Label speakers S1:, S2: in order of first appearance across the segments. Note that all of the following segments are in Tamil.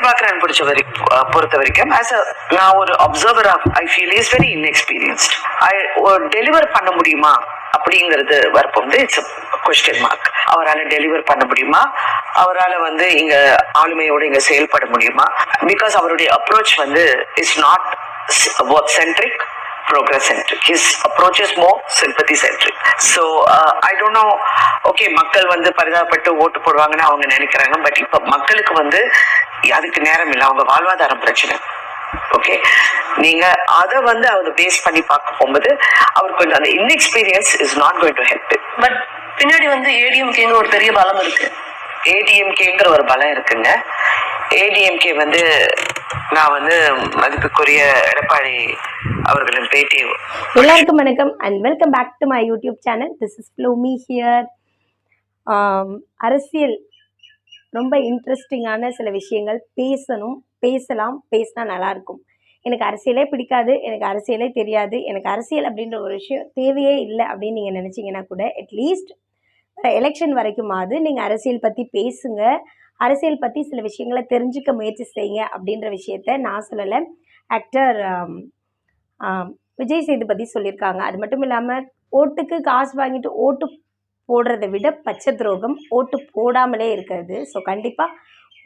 S1: பிரபாகரன் பொறுத்த வரைக்கும் நான் ஒரு observer I feel is very inexperienced. Deliver பண்ண முடியுமா அப்படிங்கிறது வரப்போ இட்ஸ் கொஸ்டின் மார்க். அவரால் டெலிவர் பண்ண முடியுமா, அவரால் இங்க ஆளுமையோட இங்க செயல்பட முடியுமா? பிகாஸ் அவருடைய approach is not work centric, progress centric. His approach is more sympathy centric. So I don't know, okay, மக்கள் பரிதாபப்பட்டு ஓட்டு போடுவாங்கன்னு அவங்க நினைக்கிறாங்க. பட் இப்ப மக்களுக்கு அதுக்கு நேரம் இல்லை, அவங்க வாழ்வாதாரம் பிரச்சனை. ஓகே, நீங்க அதை அவர் பேஸ் பண்ணி பார்க்க போகும்போது அவருக்கு கொஞ்சம் அந்த inexperience is not going to help.
S2: But பின்னாடி ஏடிஎம்கேங்கிற ஒரு பெரிய பலம் இருக்கு.
S1: ஏடிஎம்கேங்கிற ஒரு பலம் இருக்குங்க. ஏடிஎம்கே நான் மதிப்புக்குரிய எடப்பாடி அவர்களின் பேட்டி.
S3: எல்லாருக்கும் வணக்கம் and welcome back to my YouTube channel. This is Flomi here. அரசியல் ரொம்ப இன்ட்ரெஸ்டிங்கான சில விஷயங்கள் பேசலாம், பேசினா நல்லாயிருக்கும். எனக்கு அரசியலே பிடிக்காது, எனக்கு அரசியலே தெரியாது, எனக்கு அரசியல் அப்படின்ற ஒரு விஷயம் தேவையே இல்லை அப்படின்னு நீங்கள் நினச்சிங்கன்னா கூட அட்லீஸ்ட் எலெக்ஷன் வரைக்குமாவது நீங்கள் அரசியல் பற்றி பேசுங்க, அரசியல் பற்றி சில விஷயங்களை தெரிஞ்சுக்க முயற்சி செய்யுங்க அப்படின்ற விஷயத்த நான் சொல்லலை. ஆக்டர் விஜய் சேதுபதி சொல்லியிருக்காங்க. அது மட்டும் இல்லாமல் ஓட்டுக்கு காசு வாங்கிட்டு ஓட்டு போடுறதை விட பச்சை துரோகம் ஓட்டு போடாமலே இருக்கிறது. ஸோ கண்டிப்பாக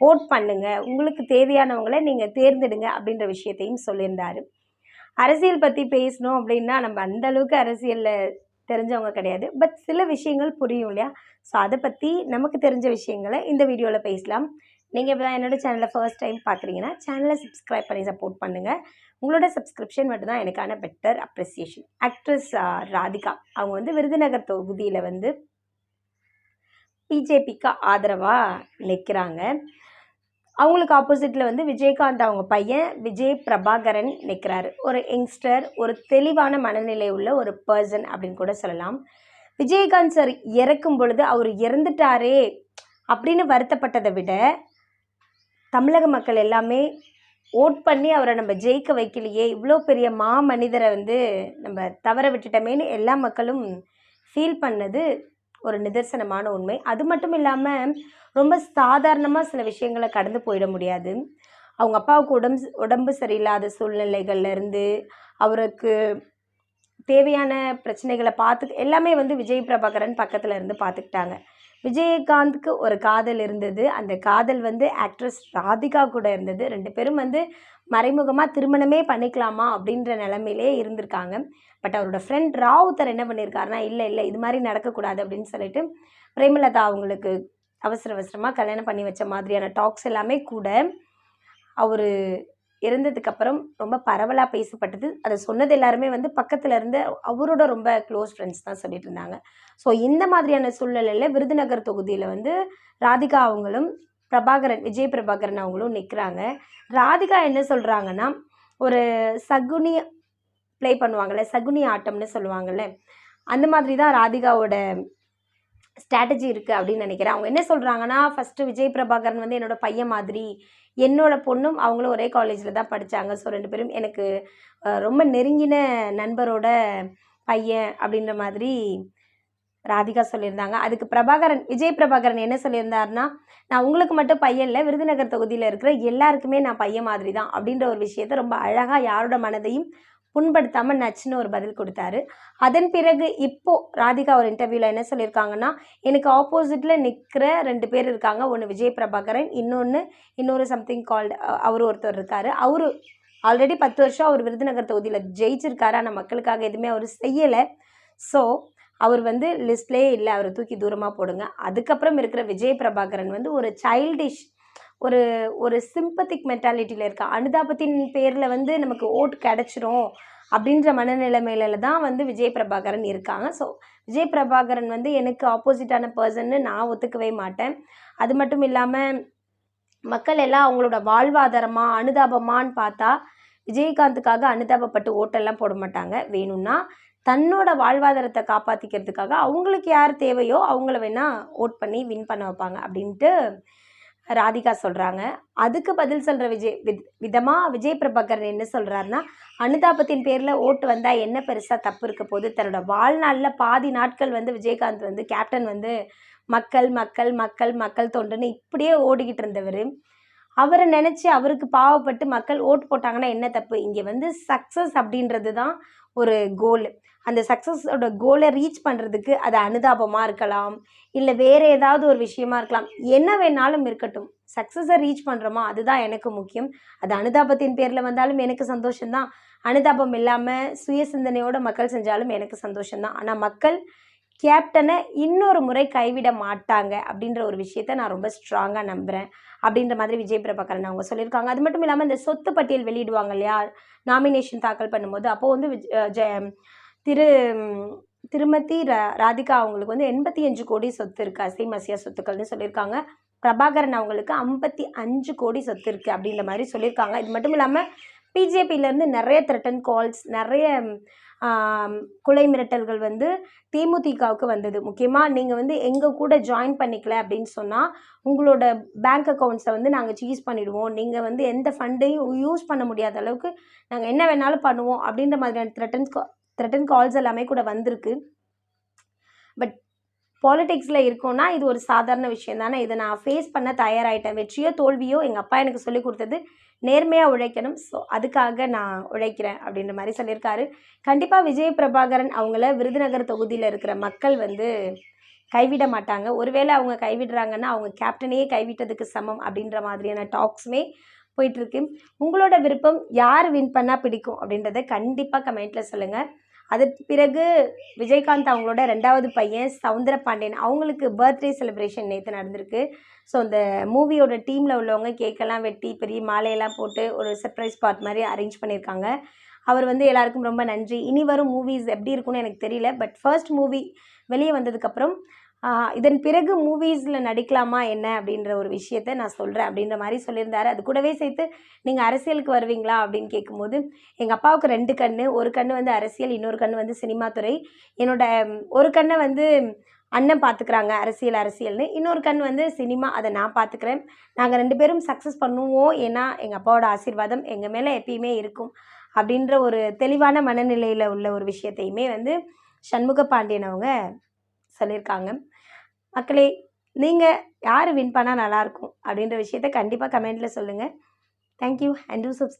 S3: ஓட் பண்ணுங்க, உங்களுக்கு தேவையானவங்களை நீங்கள் தேர்ந்தெடுங்க அப்படின்ற விஷயத்தையும் சொல்லியிருந்தார். அரசியல் பற்றி பேசணும் அப்படின்னா நம்ம அந்த அளவுக்கு அரசியலில் தெரிஞ்சவங்க கிடையாது, பட் சில விஷயங்கள் புரியும் இல்லையா? ஸோ அதை பற்றி நமக்கு தெரிஞ்ச விஷயங்களை இந்த வீடியோவில் பேசலாம். நீங்கள் இப்போ தான் என்னோட சேனலில் ஃபர்ஸ்ட் டைம் பார்க்குறீங்கன்னா சேனலை சப்ஸ்கிரைப் பண்ணி சப்போர்ட் பண்ணுங்கள். உங்களோட சப்ஸ்கிரிப்ஷன் மட்டும்தான் எனக்கான பெட்டர் அப்ரிசியேஷன். ஆக்ட்ரஸ் ராதிகா அவங்க விருதுநகர் தொகுதியில் பிஜேபிக்கு ஆதரவாக நிற்கிறாங்க. அவங்களுக்கு ஆப்போசிட்டில் விஜயகாந்த் அவங்க பையன் விஜய் பிரபாகரன் நிற்கிறாரு. ஒரு யங்ஸ்டர், ஒரு தெளிவான மனநிலை உள்ள ஒரு பர்சன் அப்படின்னு கூட சொல்லலாம். விஜயகாந்த் சார் இறக்கும் பொழுது அவர் இறந்துட்டாரே அப்படின்னு வருத்தப்பட்டதை விட தமிழக மக்கள் எல்லாமே ஓட் பண்ணி அவரை நம்ம ஜெயிக்க வைக்கலையே, இவ்வளோ பெரிய மனிதரை நம்ம தவற விட்டுட்டோமேன்னு எல்லா மக்களும் ஃபீல் பண்ணது ஒரு நிதர்சனமான உண்மை. அது மட்டும் இல்லாமல் ரொம்ப சாதாரணமாக சில விஷயங்களை கடந்து போயிட முடியாது. அவங்க அப்பாவுக்கு உடம்பு சரியில்லாத சூழ்நிலைகள்லேருந்து அவருக்கு தேவையான பிரச்சனைகளை எல்லாமே விஜய் பிரபாகரன் பக்கத்தில் இருந்து பார்த்துக்கிட்டாங்க. விஜயகாந்துக்கு ஒரு காதல் இருந்தது, அந்த காதல் ஆக்ட்ரஸ் ராதிகா கூட இருந்தது. ரெண்டு பேரும் மறைமுகமாக திருமணமே பண்ணிக்கலாமா அப்படின்ற நிலைமையிலே இருந்திருக்காங்க. பட் அவரோட ஃப்ரெண்ட் ராவுத்தர் என்ன பண்ணியிருக்காருன்னா, இல்லை இது மாதிரி நடக்கக்கூடாது அப்படின்னு சொல்லிட்டு பிரேமலதா அவங்களுக்கு அவசரமாக கல்யாணம் பண்ணி வச்ச மாதிரியான டாக்ஸ் எல்லாமே கூட அவர் இறந்ததுக்கப்புறம் ரொம்ப பரவலாக பேசப்பட்டது. அதை சொன்னது எல்லாருமே பக்கத்தில் இருந்து அவரோட ரொம்ப க்ளோஸ் ஃப்ரெண்ட்ஸ் தான் சொல்லிட்டு இருந்தாங்க. ஸோ இந்த மாதிரியான சூழ்நிலையில் விருதுநகர் தொகுதியில் ராதிகா அவங்களும் விஜய் பிரபாகரன் அவங்களும் நிற்கிறாங்க. ராதிகா என்ன சொல்கிறாங்கன்னா, ஒரு சகுனி ப்ளே பண்ணுவாங்கள்ல, சகுனி ஆட்டம்னு சொல்லுவாங்கள்ல, அந்த மாதிரி தான் ராதிகாவோட ஸ்ட்ராட்டஜி இருக்குது அப்படின்னு நினைக்கிறேன். அவங்க என்ன சொல்கிறாங்கன்னா, ஃபஸ்ட்டு விஜய் பிரபாகரன் என்னோட பையன் மாதிரி, என்னோட பொண்ணும் அவங்களும் ஒரே காலேஜில் தான் படித்தாங்க. ஸோ ரெண்டு பேரும் எனக்கு ரொம்ப நெருங்கின நண்பரோட பையன் அப்படின்ற மாதிரி ராதிகா சொல்லியிருந்தாங்க. அதுக்கு விஜய் பிரபாகரன் என்ன சொல்லியிருந்தாருன்னா, நான் உங்களுக்கு மட்டும் பையன் இல்லை, விருதுநகர் தொகுதியில் இருக்கிற எல்லாருக்குமே நான் பையன் மாதிரி தான் அப்படின்ற ஒரு விஷயத்தை ரொம்ப அழகாக யாரோட மனதையும் புண்படுத்தாமல் நச்சுன்னு ஒரு பதில் கொடுத்தாரு. அதன் பிறகு இப்போது ராதிகா ஒரு இன்டர்வியூவில் என்ன சொல்லியிருக்காங்கன்னா, எனக்கு ஆப்போசிட்டில் நிற்கிற ரெண்டு பேர் இருக்காங்க. ஒன்று விஜய் பிரபாகரன், இன்னொரு சம்திங் கால்டு அவர் ஒருத்தர் இருக்கார். அவரு ஆல்ரெடி 10 வருஷம் அவர் விருதுநகர் தொகுதியில் ஜெயிச்சிருக்காரு, ஆனால் மக்களுக்காக எதுவுமே அவர் செய்யலை. ஸோ அவர் லிஸ்ட்லேயே இல்லை, அவரை தூக்கி தூரமாக போடுங்க. அதுக்கப்புறம் இருக்கிற விஜய் பிரபாகரன் ஒரு சைல்டிஷ், ஒரு சிம்பத்திக் மென்டாலிட்டியில் இருக்கா. அனுதாபத்தின் பேரில் நமக்கு ஓட்டு கிடச்சிரும் அப்படின்ற மனநிலைமையில தான் விஜய் பிரபாகரன் இருக்காங்க. ஸோ விஜய் பிரபாகரன் எனக்கு ஆப்போசிட்டான பர்சன்னு நான் ஒத்துக்கவே மாட்டேன். அது மட்டும் இல்லாமல் மக்கள் எல்லாம் அவங்களோட வாழ்வாதாரமாக அனுதாபமானு பார்த்தா விஜயகாந்துக்காக அனுதாபப்பட்டு ஓட்டெல்லாம் போட மாட்டாங்க. வேணும்னா தன்னோட வாழ்வாதாரத்தை காப்பாற்றிக்கிறதுக்காக அவங்களுக்கு யார் தேவையோ அவங்கள வேணால் ஓட் பண்ணி வின் பண்ண வைப்பாங்க அப்படின்ட்டு ராதிகா சொல்கிறாங்க. அதுக்கு பதில் சொல்கிற விஜய் பிரபாகரன் என்ன சொல்கிறாருன்னா, அனுதாபத்தின் பேரில் ஓட்டு வந்தால் என்ன பெருசாக தப்பு இருக்க போது, தன்னோட வாழ்நாளில் பாதி நாட்கள் விஜயகாந்த் கேப்டன் மக்கள் மக்கள் மக்கள் மக்கள் தொண்டுன்னு இப்படியே ஓடிக்கிட்டு இருந்தவர். அவரை நினச்சி அவருக்கு பாவப்பட்டு மக்கள் ஓட்டு போட்டாங்கன்னா என்ன தப்பு? இங்கே வந்து சக்ஸஸ் அப்படின்றது தான் ஒரு கோல். அந்த சக்ஸஸோட கோலை ரீச் பண்ணுறதுக்கு அது அனுதாபமாக இருக்கலாம், இல்லை வேறு ஏதாவது ஒரு விஷயமா இருக்கலாம், என்ன வேணாலும் இருக்கட்டும். சக்ஸஸை ரீச் பண்ணுறோமா அதுதான் எனக்கு முக்கியம். அது அனுதாபத்தின் பேரில் வந்தாலும் எனக்கு சந்தோஷம்தான், அனுதாபம் இல்லாமல் சுய சிந்தனையோட மக்கள் செஞ்சாலும் எனக்கு சந்தோஷம்தான். ஆனால் மக்கள் கேப்டனை இன்னொரு முறை கைவிட மாட்டாங்க அப்படின்ற ஒரு விஷயத்த நான் ரொம்ப ஸ்ட்ராங்காக நம்புகிறேன் அப்படின்ற மாதிரி விஜய் பிரபாகரன் அவங்க சொல்லியிருக்காங்க. அது மட்டும் இல்லாமல் இந்த சொத்து பட்டியல் வெளியிடுவாங்க இல்லையா, நாமினேஷன் தாக்கல் பண்ணும்போது, அப்போது வந்து திருமதி ராதிகா அவங்களுக்கு வந்து 85 கோடி சொத்து இருக்குது, அசைமசியா சொத்துக்கள்னு சொல்லியிருக்காங்க. பிரபாகரன் அவங்களுக்கு 55 கோடி சொத்து இருக்குது அப்படின்ற மாதிரி சொல்லியிருக்காங்க. இது மட்டும் இல்லாமல் பிஜேபியிலேருந்து நிறைய த்ரெட்டன் கால்ஸ், நிறைய கொலை மிரட்டல்கள் வந்து தேமுதிகவுக்கு வந்தது. முக்கியமாக நீங்கள் வந்து எங்கள் கூட ஜாயின் பண்ணிக்கல அப்படின்னு சொன்னால் உங்களோட பேங்க் அக்கௌண்ட்ஸை வந்து நாங்கள் சீஸ் பண்ணிவிடுவோம், நீங்கள் வந்து எந்த ஃபண்டையும் யூஸ் பண்ண முடியாத அளவுக்கு நாங்கள் என்ன வேணாலும் பண்ணுவோம் அப்படின்ற மாதிரியான த்ரெட்டன் கால்ஸ் எல்லாமே கூட வந்திருக்கு. பட் பாலிடிக்ஸில் இருக்கோன்னா இது ஒரு சாதாரண விஷயம் தானே, இதை நான் ஃபேஸ் பண்ண தயாராகிட்டேன். வெற்றியோ தோல்வியோ எங்கள் அப்பா எனக்கு சொல்லிக் கொடுத்தது நேர்மையாக உழைக்கணும், ஸோ அதுக்காக நான் உழைக்கிறேன் அப்படின்ற மாதிரி சொல்லியிருக்காரு. கண்டிப்பாக விஜய் பிரபாகரன் அவங்கள விருதுநகர் தொகுதியில் இருக்கிற மக்கள் வந்து கைவிட மாட்டாங்க. ஒருவேளை அவங்க கைவிடுறாங்கன்னா அவங்க கேப்டனையே கைவிட்டதுக்கு சமம் அப்படின்ற மாதிரியான டாக்ஸுமே போயிட்டுருக்கு. உங்களோட விருப்பம் யார் வின் பண்ணால் பிடிக்கும் அப்படின்றத கண்டிப்பாக கமெண்ட்டில் சொல்லுங்கள். அதுக்கு பிறகு விஜயகாந்த் அவங்களோட 2வது பையன் சவுந்தர பாண்டியன் அவங்களுக்கு பர்த்டே செலிப்ரேஷன் நேற்று நடந்திருக்கு. ஸோ அந்த மூவியோட டீமில் உள்ளவங்க கேக்கெல்லாம் வெட்டி பெரிய மாலையெல்லாம் போட்டு ஒரு சர்ப்ரைஸ் பார்ட் மாதிரி அரேஞ்ச் பண்ணியிருக்காங்க. அவர் வந்து எல்லாருக்கும் ரொம்ப நன்றி. இனி வரும் மூவிஸ் எப்படி இருக்குன்னு எனக்கு தெரியல, பட் ஃபர்ஸ்ட் மூவி வெளியே வந்ததுக்கப்புறம் இதன் பிறகு மூவிஸில் நடிக்கலாமா என்ன அப்படின்ற ஒரு விஷயத்த நான் சொல்கிறேன் அப்படின்ற மாதிரி சொல்லியிருந்தாரு. அது கூடவே சேர்த்து நீங்கள் அரசியலுக்கு வருவீங்களா அப்படின்னு கேட்கும்போது, எங்கள் அப்பாவுக்கு 2 கண்ணு, ஒரு கண்ணு வந்து அரசியல், இன்னொரு கண்ணு வந்து சினிமா துறை. என்னோட ஒரு கண்ணை வந்து அண்ணன் பார்த்துக்கிறாங்க அரசியல்னு, இன்னொரு கண் வந்து சினிமா, அதை நான் பார்த்துக்கிறேன். நாங்கள் 2 பேரும் சக்ஸஸ் பண்ணுவோம், ஏன்னா எங்கள் அப்பாவோட ஆசீர்வாதம் எங்கள் மேலே எப்பயுமே இருக்கும் அப்படின்ற ஒரு தெளிவான மனநிலையில் உள்ள ஒரு விஷயத்தையுமே வந்து சண்முக பாண்டியன் அவங்க சொல்லியிருக்காங்க. மக்களே, நீங்கள் யார் வின் பண்ணால் நல்லாயிருக்கும் அப்படின்ற விஷயத்த கண்டிப்பாக கமெண்ட்டில் சொல்லுங்கள். Thank you and two subscribe.